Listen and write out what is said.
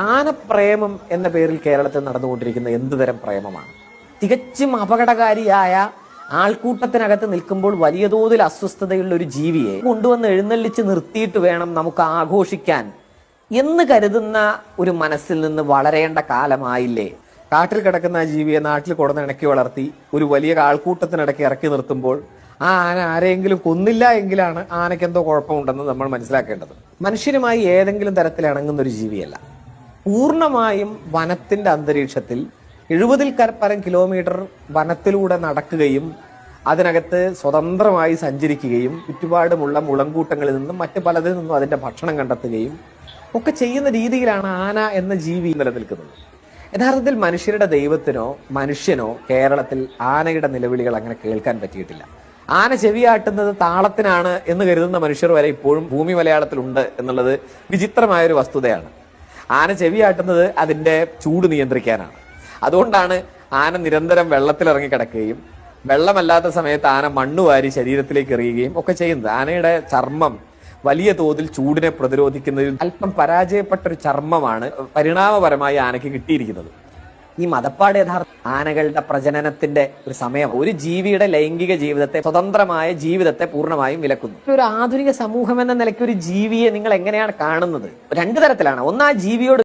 ആനപ്രേമം എന്ന പേരിൽ കേരളത്തിൽ നടന്നുകൊണ്ടിരിക്കുന്ന എന്തുതരം പ്രേമമാണ്? തികച്ചും അപകടകാരിയായ ആൾക്കൂട്ടത്തിനകത്ത് നിൽക്കുമ്പോൾ വലിയ തോതിൽ അസ്വസ്ഥതയുള്ള ഒരു ജീവിയെ കൊണ്ടുവന്ന് എഴുന്നള്ളിച്ച് നിർത്തിയിട്ട് വേണം നമുക്ക് ആഘോഷിക്കാൻ എന്ന് കരുതുന്ന ഒരു മനസ്സിൽ നിന്ന് വളരേണ്ട കാലമായില്ലേ? കാട്ടിൽ കിടക്കുന്ന ആ ജീവിയെ നാട്ടിൽ കൊടുന്ന് ഇണക്കി വളർത്തി ഒരു വലിയ ആൾക്കൂട്ടത്തിനിടയ്ക്ക് ഇറക്കി നിർത്തുമ്പോൾ ആ ആന ആരെങ്കിലും കൊന്നില്ല എങ്കിലാണ് ആനയ്ക്ക് എന്തോ കുഴപ്പമുണ്ടെന്ന് നമ്മൾ മനസ്സിലാക്കേണ്ടത്. മനുഷ്യനുമായി ഏതെങ്കിലും തരത്തിൽ ഇണങ്ങുന്ന ഒരു ജീവിയല്ല. പൂർണ്ണമായും വനത്തിന്റെ അന്തരീക്ഷത്തിൽ 70-ൽ പരം കിലോമീറ്റർ വനത്തിലൂടെ നടക്കുകയും അതിനകത്ത് സ്വതന്ത്രമായി സഞ്ചരിക്കുകയും ചുറ്റുപാടുമുള്ള മുളങ്കൂട്ടങ്ങളിൽ നിന്നും മറ്റു പലതിൽ നിന്നും അതിന്റെ ഭക്ഷണം കണ്ടെത്തുകയും ഒക്കെ ചെയ്യുന്ന രീതിയിലാണ് ആന എന്ന ജീവി നിലനിൽക്കുന്നത്. യഥാർത്ഥത്തിൽ മനുഷ്യരുടെ ദൈവത്തിനോ മനുഷ്യനോ കേരളത്തിൽ ആനയുടെ നിലവിളികൾ അങ്ങനെ കേൾക്കാൻ പറ്റിയിട്ടില്ല. ആന ചെവിയാട്ടുന്നത് താളത്തിനാണ് എന്ന് കരുതുന്ന മനുഷ്യർ വരെ ഇപ്പോഴും ഭൂമി മലയാളത്തിലുണ്ട് എന്നുള്ളത് വിചിത്രമായൊരു വസ്തുതയാണ്. ആന ചെവിയാട്ടുന്നത് അതിന്റെ ചൂട് നിയന്ത്രിക്കാനാണ്. അതുകൊണ്ടാണ് ആന നിരന്തരം വെള്ളത്തിലിറങ്ങി കിടക്കുകയും വെള്ളമല്ലാത്ത സമയത്ത് ആന മണ്ണുവാരി ശരീരത്തിലേക്ക് എറിയുകയും ഒക്കെ ചെയ്യുന്നത്. ആനയുടെ ചർമ്മം വലിയ തോതിൽ ചൂടിനെ പ്രതിരോധിക്കുന്നതിൽ അല്പം പരാജയപ്പെട്ട ഒരു ചർമ്മമാണ് പരിണാമപരമായി ആനയ്ക്ക് കിട്ടിയിരിക്കുന്നത്. ഈ മദപ്പാട് യഥാർത്ഥ ആനകളുടെ പ്രജനനത്തിന്റെ ഒരു സമയം, ഒരു ജീവിയുടെ ലൈംഗിക ജീവിതത്തെ, സ്വതന്ത്രമായ ജീവിതത്തെ പൂർണ്ണമായും വിലക്കുന്നു. ഒരു ആധുനിക സമൂഹം എന്ന നിലയ്ക്ക് ഒരു ജീവിയെ നിങ്ങൾ എങ്ങനെയാണ് കാണുന്നത്? രണ്ടു തരത്തിലാണ്. ഒന്ന്, ആ ജീവിയോട്